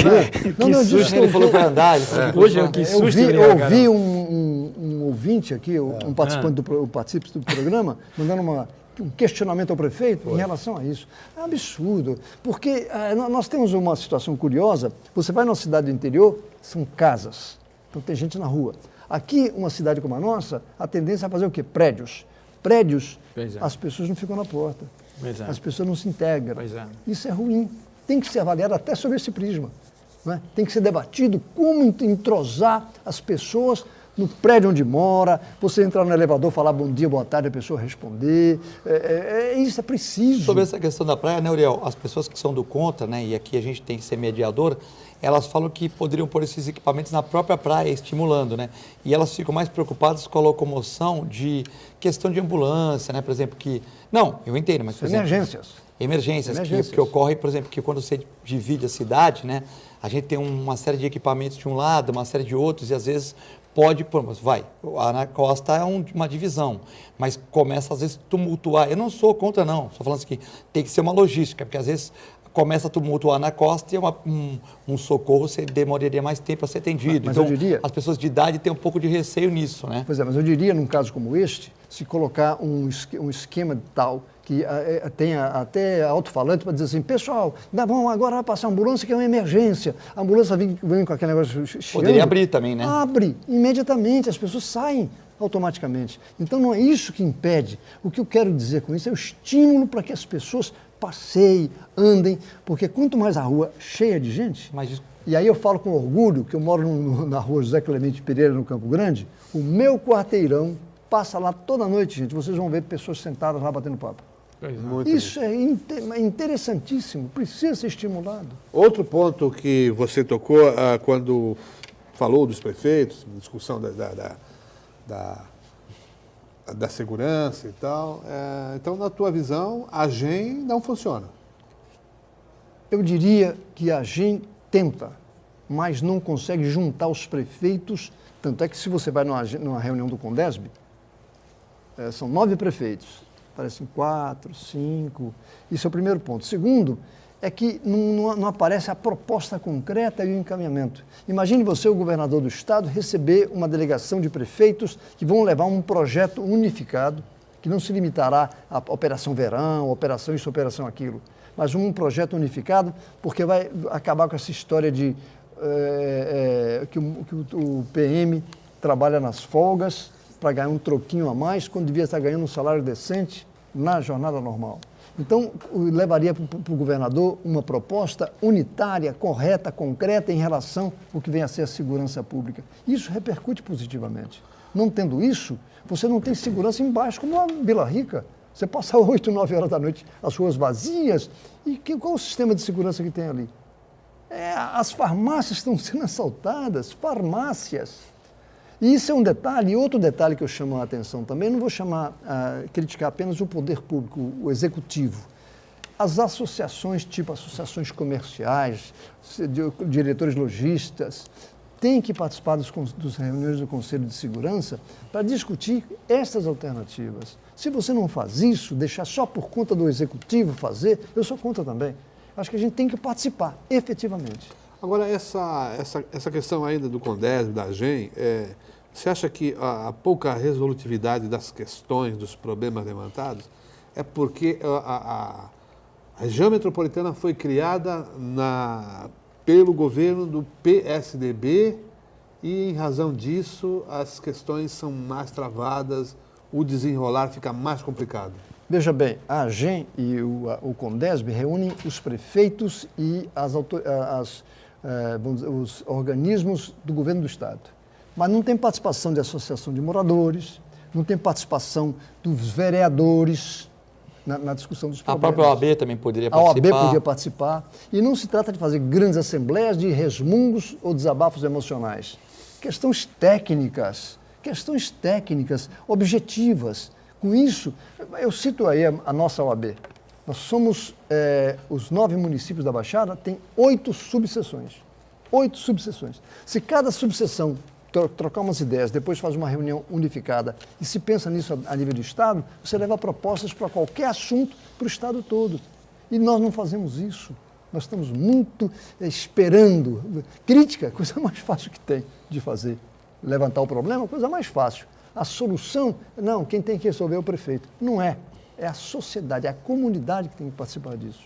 né? Não, eu disse Ele falou para andar, ele falou que Hoje, que susto, eu ouvi um ouvinte aqui, um participante do programa, mandando um questionamento ao prefeito em relação a isso. É um absurdo, porque nós temos uma situação curiosa. Você vai numa cidade do interior, são casas, então tem gente na rua. Aqui, uma cidade como a nossa, a tendência é fazer o quê? Prédios. Prédios, as pessoas não ficam na porta. As pessoas não se integram. Isso é ruim. Tem que ser avaliado até sobre esse prisma. Né? Tem que ser debatido como entrosar as pessoas no prédio onde mora, você entrar no elevador, falar bom dia, boa tarde, a pessoa responder. Isso é preciso. Sobre essa questão da praia, né, Uriel? As pessoas que são do contra, né, e aqui a gente tem que ser mediador, elas falam que poderiam pôr esses equipamentos na própria praia, estimulando, né? E elas ficam mais preocupadas com a locomoção de questão de ambulância, né? Por exemplo, que... Não, eu entendo, mas... Por exemplo, Emergências. Que ocorre, por exemplo, que quando você divide a cidade, né? A gente tem uma série de equipamentos de um lado, uma série de outros, e às vezes pode, a Ana Costa é uma divisão, mas começa às vezes a tumultuar. Eu não sou contra, não, estou falando assim que tem que ser uma logística, porque às vezes começa a tumultuar na costa e um socorro demoraria mais tempo a ser atendido. Mas então, eu diria, as pessoas de idade têm um pouco de receio nisso, né? Pois é, mas eu diria, num caso como este, se colocar um esquema tal que tenha até alto-falante para dizer assim, pessoal, agora vai passar a ambulância que é uma emergência. A ambulância vem com aquele negócio chiando. Poderia abrir também, né? Abre, imediatamente, as pessoas saem automaticamente. Então não é isso que impede. O que eu quero dizer com isso é o estímulo para que as pessoas passeiem, andem, porque quanto mais a rua cheia de gente, e aí eu falo com orgulho que eu moro na rua José Clemente Pereira, no Campo Grande, o meu quarteirão passa lá toda noite, gente, vocês vão ver pessoas sentadas lá batendo papo. Isso é interessantíssimo, precisa ser estimulado. Outro ponto que você tocou quando falou dos prefeitos, discussão da segurança e tal. Então, na tua visão, a GEM não funciona? Eu diria que a GEM tenta, mas não consegue juntar os prefeitos. Tanto é que se você vai numa reunião do Condesb, são 9 prefeitos. Parecem 4, 5. Isso é o primeiro ponto. Segundo, é que não aparece a proposta concreta e o encaminhamento. Imagine você, o governador do estado, receber uma delegação de prefeitos que vão levar um projeto unificado, que não se limitará à Operação Verão, Operação isso, Operação aquilo, mas um projeto unificado, porque vai acabar com essa história de que o PM trabalha nas folgas para ganhar um troquinho a mais, quando devia estar ganhando um salário decente na jornada normal. Então, levaria para o governador uma proposta unitária, correta, concreta em relação ao que vem a ser a segurança pública. Isso repercute positivamente. Não tendo isso, você não tem segurança embaixo, como a Vila Rica. Você passa 8, 9 horas da noite, as ruas vazias, e qual é o sistema de segurança que tem ali? As farmácias estão sendo assaltadas, farmácias. E isso é um detalhe, e outro detalhe que eu chamo a atenção também, não vou criticar apenas o poder público, o executivo. As associações, tipo associações comerciais, diretores lojistas, têm que participar das reuniões do Conselho de Segurança para discutir essas alternativas. Se você não faz isso, deixar só por conta do executivo fazer, eu sou contra também. Acho que a gente tem que participar, efetivamente. Agora, essa questão ainda do Condesb, da GEM, você acha que a pouca resolutividade das questões, dos problemas levantados, é porque a região metropolitana foi criada pelo governo do PSDB e, em razão disso, as questões são mais travadas, o desenrolar fica mais complicado? Veja bem, a GEM e o Condesb reúnem os prefeitos e os organismos do governo do estado. mas não tem participação de associação de moradores, não tem participação dos vereadores na discussão dos A problemas. própria OAB também poderia A participar. OAB podia participar. E não se trata de fazer grandes assembleias de resmungos ou desabafos emocionais. Questões técnicas, objetivas. Com isso, eu cito aí a nossa OAB. Nós somos, os 9 municípios da Baixada, tem 8 subseções. 8 subseções. Se cada subseção trocar umas ideias, depois faz uma reunião unificada e se pensa nisso a nível do Estado, você leva propostas para qualquer assunto para o Estado todo. E nós não fazemos isso. Nós estamos muito esperando. Crítica, coisa mais fácil que tem de fazer. Levantar o problema, coisa mais fácil. A solução, não, quem tem que resolver é o prefeito. Não é. É a sociedade, é a comunidade que tem que participar disso.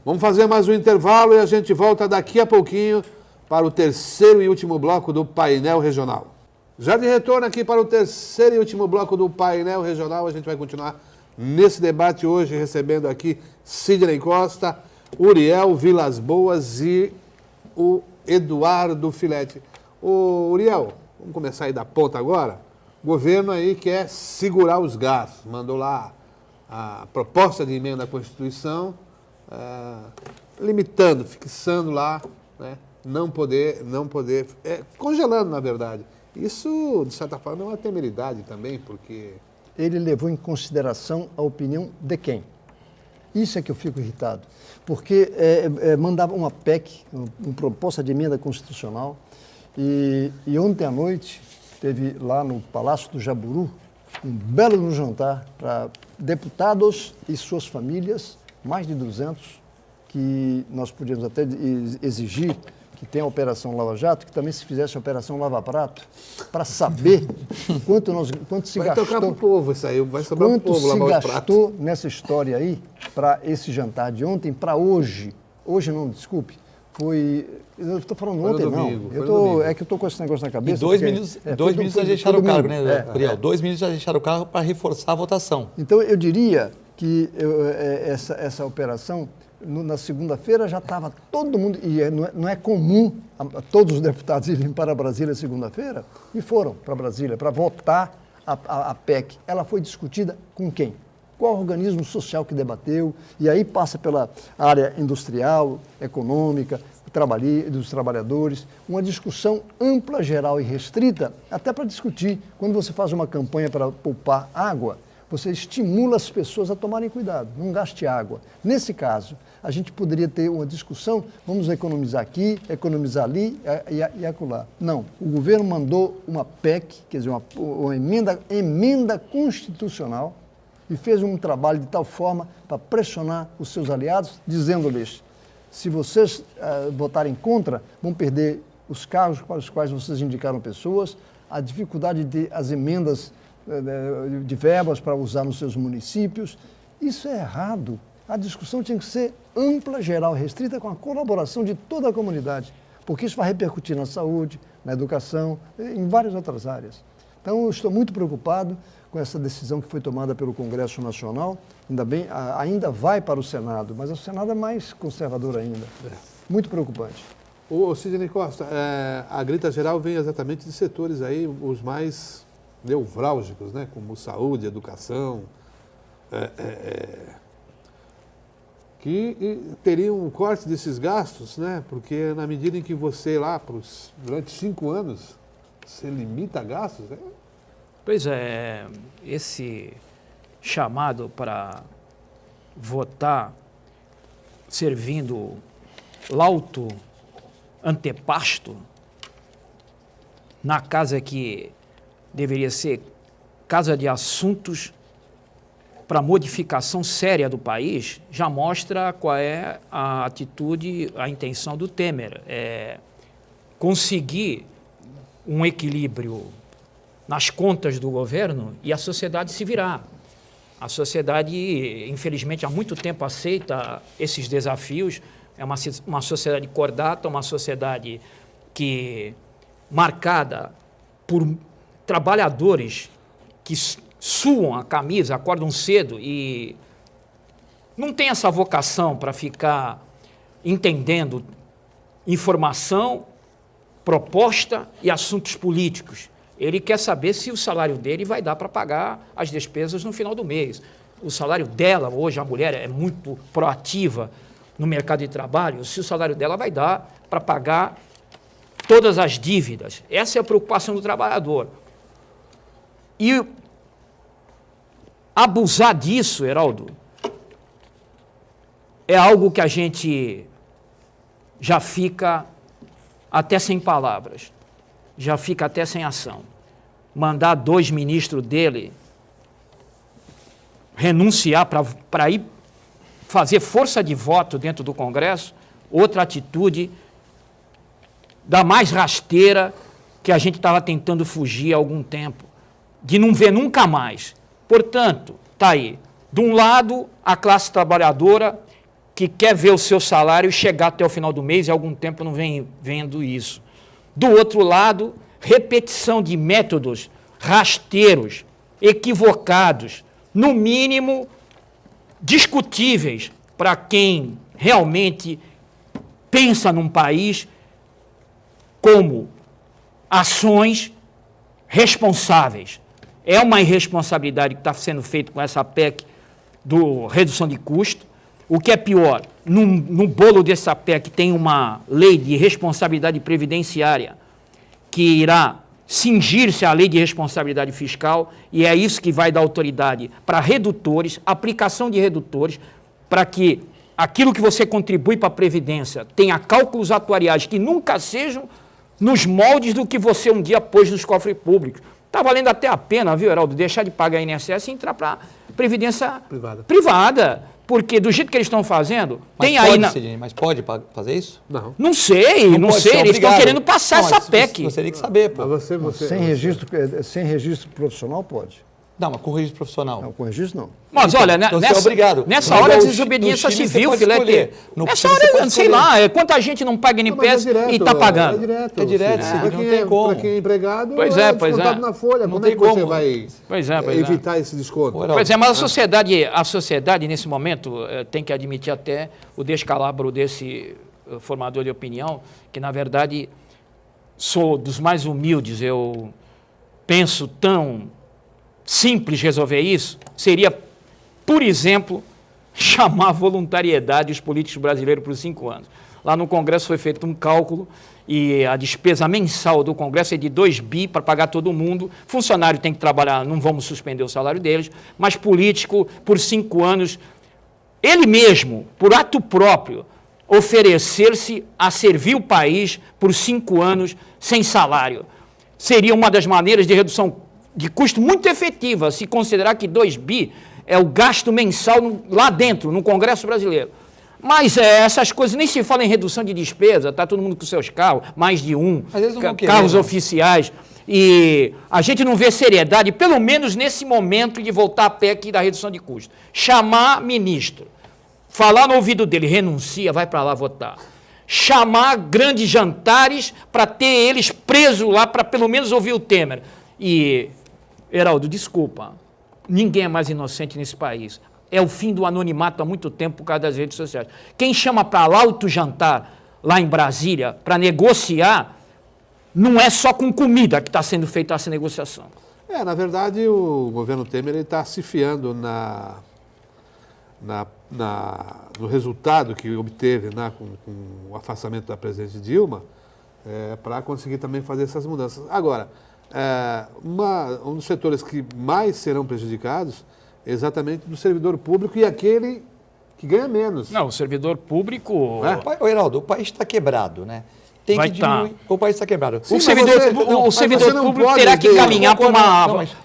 Vamos fazer mais um intervalo e a gente volta daqui a pouquinho para o terceiro e último bloco do painel regional. Já de retorno aqui para o terceiro e último bloco do painel regional, a gente vai continuar nesse debate hoje, recebendo aqui Sidney Costa, Uriel Vilas Boas e o Eduardo Filete. Ô, Uriel, vamos começar aí da ponta agora. O governo aí quer segurar os gastos, mandou lá a proposta de emenda à Constituição, limitando, fixando lá, né? Não poder, congelando, na verdade. Isso, de certa forma, é uma temeridade também, porque... Ele levou em consideração a opinião de quem? Isso é que eu fico irritado. Porque mandava uma PEC, uma proposta de emenda constitucional, e ontem à noite teve lá no Palácio do Jaburu um belo jantar para deputados e suas famílias, mais de 200, que nós podíamos até exigir que tem a Operação Lava Jato, que também se fizesse a Operação Lava Prato, para saber quanto se vai gastou. Vai tocar para o povo isso aí, vai sobrar para o povo lavar os pratos. Quanto se gastou nessa história aí, para esse jantar de ontem, para hoje. Hoje não, desculpe, foi... Eu estou falando foi ontem, domingo, não. É que eu estou com esse negócio na cabeça. E dois ministros já deixaram o cargo, né, Uriel? 2 ministros já deixaram o cargo para reforçar a votação. Então, eu diria que essa operação... Na segunda-feira já estava todo mundo, e não é comum a todos os deputados irem para Brasília segunda-feira, e foram para Brasília para votar a PEC. Ela foi discutida com quem? Qual organismo social que debateu? E aí passa pela área industrial, econômica, dos trabalhadores, uma discussão ampla, geral e restrita, até para discutir. Quando você faz uma campanha para poupar água, você estimula as pessoas a tomarem cuidado, não gaste água. Nesse caso, a gente poderia ter uma discussão, vamos economizar aqui, economizar ali e acolá. Não, o governo mandou uma PEC, quer dizer, uma emenda constitucional, e fez um trabalho de tal forma para pressionar os seus aliados, dizendo-lhes, se vocês votarem contra, vão perder os cargos para os quais vocês indicaram pessoas, a dificuldade de as emendas de verbas para usar nos seus municípios. Isso é errado. A discussão tinha que ser ampla, geral, restrita, com a colaboração de toda a comunidade, porque isso vai repercutir na saúde, na educação, em várias outras áreas. Então, eu estou muito preocupado com essa decisão que foi tomada pelo Congresso Nacional. Ainda bem, ainda vai para o Senado, mas o Senado é mais conservador ainda. Muito preocupante. Ô, Sidney Costa, a grita geral vem exatamente de setores aí, os mais nevrálgicos, né? Como saúde, educação, que teriam um corte desses gastos, né? Porque na medida em que você lá, durante 5 anos, você limita gastos, né? Pois é, esse chamado para votar servindo lauto antepasto na casa que deveria ser casa de assuntos para modificação séria do país, já mostra qual é a atitude, a intenção do Temer. Conseguir um equilíbrio nas contas do governo e a sociedade se virar. A sociedade, infelizmente, há muito tempo aceita esses desafios. É uma sociedade cordata, uma sociedade marcada por trabalhadores que suam a camisa, acordam cedo e não tem essa vocação para ficar entendendo informação proposta e assuntos políticos. Ele quer saber se o salário dele vai dar para pagar as despesas no final do mês. O salário dela, hoje a mulher é muito proativa no mercado de trabalho, se o salário dela vai dar para pagar todas as dívidas. Essa é a preocupação do trabalhador. E abusar disso, Heraldo, é algo que a gente já fica até sem palavras, já fica até sem ação. Mandar 2 ministros dele renunciar para ir fazer força de voto dentro do Congresso, outra atitude da mais rasteira que a gente estava tentando fugir há algum tempo, de não ver nunca mais. Portanto, está aí, de um lado, a classe trabalhadora que quer ver o seu salário chegar até o final do mês e há algum tempo não vem vendo isso. Do outro lado, repetição de métodos rasteiros, equivocados, no mínimo discutíveis para quem realmente pensa num país como ações responsáveis. É uma irresponsabilidade que está sendo feita com essa PEC do redução de custo. O que é pior, no bolo dessa PEC tem uma lei de responsabilidade previdenciária que irá cingir-se à lei de responsabilidade fiscal, e é isso que vai dar autoridade para redutores, aplicação de redutores, para que aquilo que você contribui para a Previdência tenha cálculos atuariais que nunca sejam nos moldes do que você um dia pôs nos cofres públicos. Está valendo até a pena, viu, Heraldo, deixar de pagar INSS e entrar para a Previdência privada. Porque do jeito que eles estão fazendo, Mas tem pode, aí... Sidney, mas pode fazer isso? Não sei, não pode sei, ser eles estão obrigado. querendo passar Não, essa mas PEC. Você tem que saber, pô. Mas você Sem registro profissional, pode. Não, mas com registro profissional. Não, com registro, não. Mas olha, Então você é obrigado. nessa Mas hora no de desobediência Chile você civil, pode filete. escolher. No Nessa Chile você hora, pode sei escolher. lá, quanta gente não paga NPS e está pagando. É direto, Cid, Para não quem, tem como. Para quem é empregado, Pois é, descontado na folha. Não Como é tem que você como. vai Pois é. evitar esse desconto? Ora, Pois é, mas a sociedade nesse momento, tem que admitir até o descalabro desse formador de opinião, que na verdade sou dos mais humildes, eu penso tão simples resolver isso, seria, por exemplo, chamar a voluntariedade os políticos brasileiros por 5 anos. Lá no Congresso foi feito um cálculo e a despesa mensal do Congresso é de 2 bi para pagar todo mundo. Funcionário tem que trabalhar, não vamos suspender o salário deles, mas político, por 5 anos, ele mesmo, por ato próprio, oferecer-se a servir o país por 5 anos sem salário. Seria uma das maneiras de redução de custo muito efetiva, se considerar que 2 bi é o gasto mensal lá dentro, no Congresso brasileiro. Mas essas coisas, nem se fala em redução de despesa, está todo mundo com seus carros, mais de um, Mas eles não vão querer, carros não. oficiais, e a gente não vê seriedade, pelo menos nesse momento de voltar a PEC da redução de custo. Chamar ministro, falar no ouvido dele, renuncia, vai para lá votar. Chamar grandes jantares para ter eles presos lá, para pelo menos ouvir o Temer. E, Heraldo, desculpa, ninguém é mais inocente nesse país. É o fim do anonimato há muito tempo por causa das redes sociais. Quem chama para lá alto jantar, lá em Brasília, para negociar, não é só com comida que está sendo feita essa negociação. Na verdade, o governo Temer está se fiando no resultado que obteve com o afastamento da presidente Dilma, para conseguir também fazer essas mudanças. Agora, um dos setores que mais serão prejudicados é exatamente do servidor público e aquele que ganha menos. Não, o servidor público... Ô, Heraldo, o país está quebrado, né? Tem Vai que diminuir. tá. O país está quebrado. O servidor público terá que caminhar para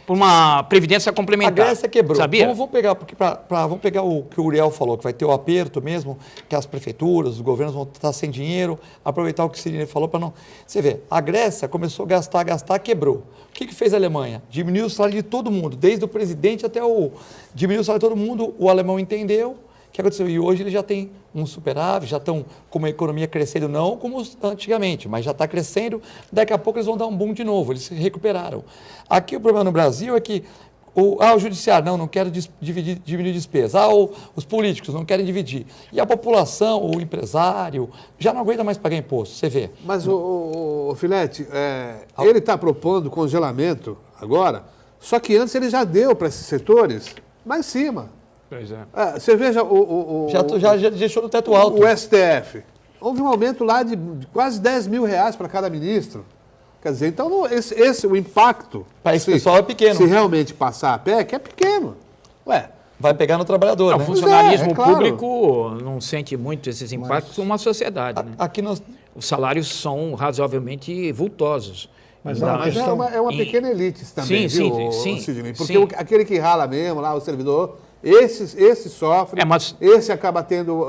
uma previdência A complementar. Grécia quebrou. Sabia? Então, vamos pegar o que o Uriel falou, que vai ter o aperto mesmo, que as prefeituras, os governos vão estar sem dinheiro, aproveitar o que o Sidney falou para não... Você vê, a Grécia começou a gastar, quebrou. O que fez a Alemanha? Diminuiu o salário de todo mundo, desde o presidente até o... Diminuiu o salário de todo mundo, o alemão entendeu. O que aconteceu? E hoje eles já têm um superávit, já estão com uma economia crescendo, não como antigamente, mas já está crescendo. Daqui a pouco eles vão dar um boom de novo, eles se recuperaram. Aqui o problema no Brasil é que O judiciário, não quero diminuir despesa. Os políticos não querem dividir. E a população, o empresário, já não aguenta mais pagar imposto, você vê. Mas, o Filete, ele está propondo congelamento agora, só que antes ele já deu para esses setores lá em cima. Pois é. Você veja Já deixou no teto alto. o STF. Houve um aumento lá de quase 10 mil reais para cada ministro. Quer dizer, então o impacto... Para esse pessoal é pequeno. Se realmente passar a PEC, é pequeno. Ué, Vai pegar no trabalhador, O né? funcionalismo claro. público não sente muito esses impactos como a sociedade. Né? Aqui nós... Os salários são razoavelmente vultosos. Mas Ainda a mas questão- é uma pequena elite também, Sim, viu, sim, Sidney? Porque sim. aquele que rala mesmo, lá, o servidor, esse sofre, mas- esse acaba tendo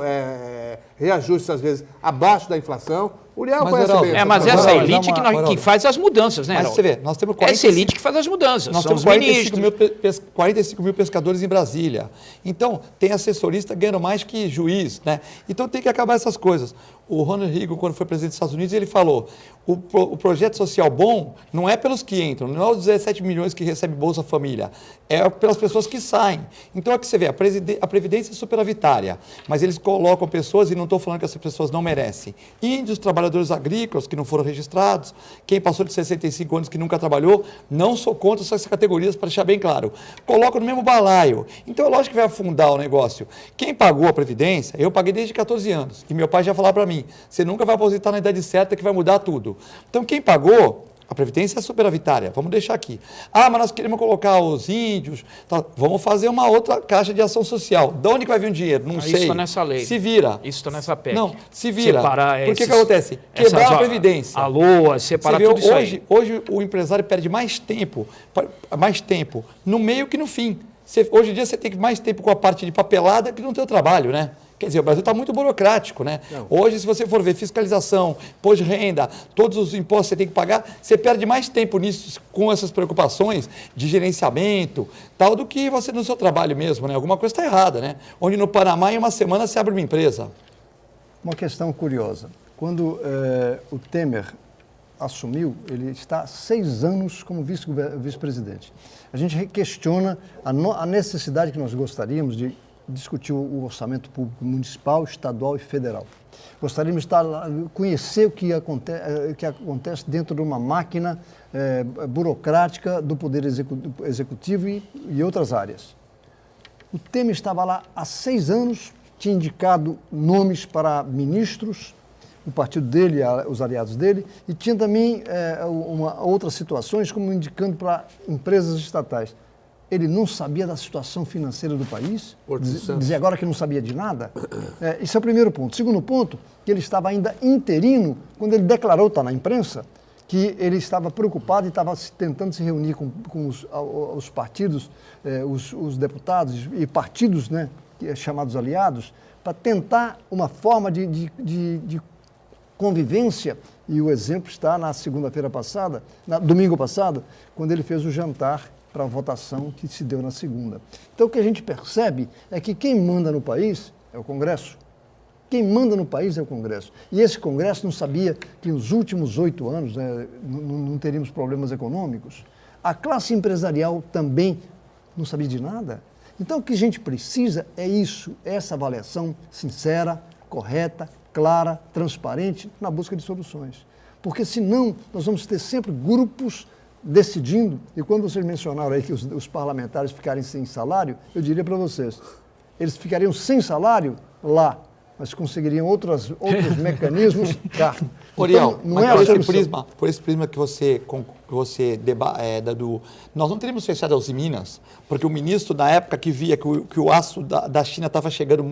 reajustes, às vezes, abaixo da inflação. O Uriel Mas, conhece Heraldo, bem. Mas essa essa coisa. elite que faz as mudanças, né? Mas Heraldo? você vê, nós temos Essa elite que faz as mudanças, Nós são os temos 45 ministros. 45 mil pescadores em Brasília. Então, tem assessorista ganhando mais que juiz, né? Então, tem que acabar essas coisas. O Ronald Reagan, quando foi presidente dos Estados Unidos, ele falou, o projeto social bom não é pelos que entram, não é os 17 milhões que recebem Bolsa Família, é pelas pessoas que saem. Então, é que você vê, a Previdência é superavitária, mas eles colocam pessoas, e não estou falando que essas pessoas não merecem, índios, trabalhadores agrícolas que não foram registrados, quem passou de 65 anos que nunca trabalhou, não sou contra essas categorias, para deixar bem claro. Coloca no mesmo balaio. Então, é lógico que vai afundar o negócio. Quem pagou a Previdência, eu paguei desde 14 anos, e meu pai já falava para mim, você nunca vai aposentar na idade certa que vai mudar tudo. Então, quem pagou, a Previdência é superavitária, vamos deixar aqui. Ah, mas nós queremos colocar os índios, tá, vamos fazer uma outra caixa de ação social. De onde que vai vir o dinheiro? Não sei. Isso está nessa lei. Se vira. Isso está nessa PEC. Não, se vira. Separar Por que acontece? Quebrar a Previdência. A LOA, separar Você vê, tudo isso aí. hoje o empresário perde mais tempo no meio que no fim. Hoje em dia você tem mais tempo com a parte de papelada que no teu trabalho, né? Quer dizer, o Brasil está muito burocrático, né? Não. Hoje, se você for ver fiscalização, imposto de renda, todos os impostos que você tem que pagar, você perde mais tempo nisso, com essas preocupações de gerenciamento, tal, do que você no seu trabalho mesmo, né? Alguma coisa está errada, né? Onde no Panamá, em uma semana, você abre uma empresa. Uma questão curiosa. Quando o Temer assumiu, ele está há 6 anos como vice-presidente. A gente questiona a necessidade que nós gostaríamos de discutir o orçamento público municipal, estadual e federal. Gostaríamos de conhecer o que acontece dentro de uma máquina burocrática do Poder Executivo e outras áreas. O Temer estava lá há 6 anos, tinha indicado nomes para ministros, o partido dele, os aliados dele, e tinha também outras situações, como indicando para empresas estatais. Ele não sabia da situação financeira do país? Dizer agora que não sabia de nada? Esse é o primeiro ponto. Segundo ponto, que ele estava ainda interino, quando ele declarou, está na imprensa, que ele estava preocupado e estava tentando se reunir com os partidos, os deputados e partidos, né, chamados aliados, para tentar uma forma de convivência, e o exemplo está na segunda-feira passada, domingo passado, quando ele fez o jantar para a votação que se deu na segunda. Então, o que a gente percebe é que quem manda no país é o Congresso. Quem manda no país é o Congresso. E esse Congresso não sabia que nos últimos 8 anos não teríamos problemas econômicos. A classe empresarial também não sabia de nada. Então, o que a gente precisa é isso, essa avaliação sincera, correta, clara, transparente, na busca de soluções. Porque, senão, nós vamos ter sempre grupos decidindo, e quando vocês mencionaram aí que os parlamentares ficarem sem salário, eu diria para vocês, eles ficariam sem salário lá, mas conseguiriam outros mecanismos cá. Oriel, Então, mas solução. por esse prisma que você nós não teríamos fechado a Uzi Minas, porque o ministro, na época que via que o aço da China estava chegando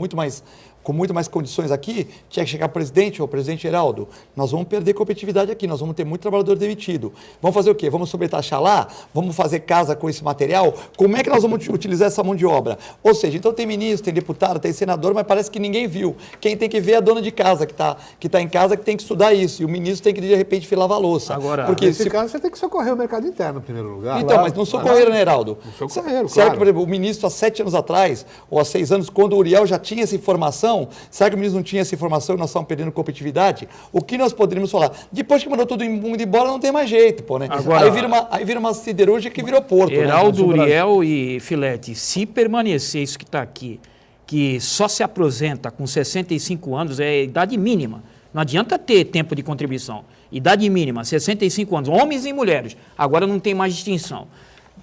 com muito mais condições aqui, tinha que chegar o presidente Geraldo, nós vamos perder competitividade aqui, nós vamos ter muito trabalhador demitido. Vamos fazer o quê? Vamos sobretaxar lá? Vamos fazer casa com esse material? Como é que nós vamos utilizar essa mão de obra? Ou seja, então tem ministro, tem deputado, tem senador, mas parece que ninguém viu. Quem tem que ver é a dona de casa, que tá em casa, que tem que estudar isso. E o ministro tem que, de repente, lavar a louça. Agora, Nesse caso, você tem que se socorrer o mercado interno, em primeiro lugar. Então, mas não socorreram, né, Heraldo? Não socorreram, Será claro. que, por exemplo, o ministro, há 7 anos atrás, ou há 6 anos, quando o Uriel já tinha essa informação, será que o ministro não tinha essa informação e nós estamos perdendo competitividade? O que nós poderíamos falar? Depois que mandou todo mundo embora, não tem mais jeito, pô, né? Agora- aí vira uma siderúrgia que virou porto, né? Heraldo, Uriel e Filete, se permanecer isso que está aqui, que só se aposenta com 65 anos, é idade mínima. Não adianta ter tempo de contribuição. Idade mínima, 65 anos, homens e mulheres. Agora não tem mais distinção.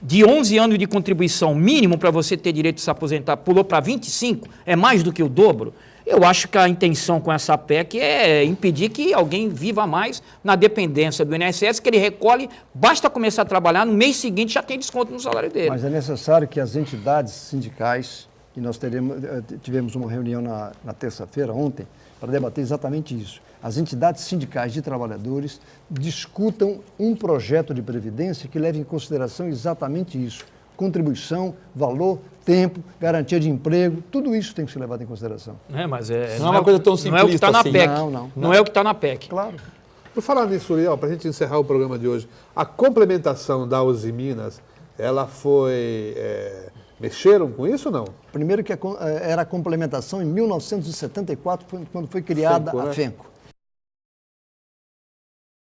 De 11 anos de contribuição mínimo para você ter direito de se aposentar, pulou para 25, é mais do que o dobro. Eu acho que a intenção com essa PEC é impedir que alguém viva mais na dependência do INSS, que ele recolhe, basta começar a trabalhar, no mês seguinte já tem desconto no salário dele. Mas é necessário que as entidades sindicais, e nós tivemos uma reunião na terça-feira, ontem, para debater exatamente isso. As entidades sindicais de trabalhadores discutam um projeto de previdência que leve em consideração exatamente isso. Contribuição, valor, tempo, garantia de emprego, tudo isso tem que ser levado em consideração. Não é, mas Não é uma coisa tão não é o que está na simplista PEC. assim. Não é o que está na PEC. Claro. Por falar nisso, Uriel, para a gente encerrar o programa de hoje, a complementação da Uzi Minas, ela foi... mexeram com isso ou não? Primeiro que era a complementação em 1974, quando foi criada FENCO, né? a FENCO.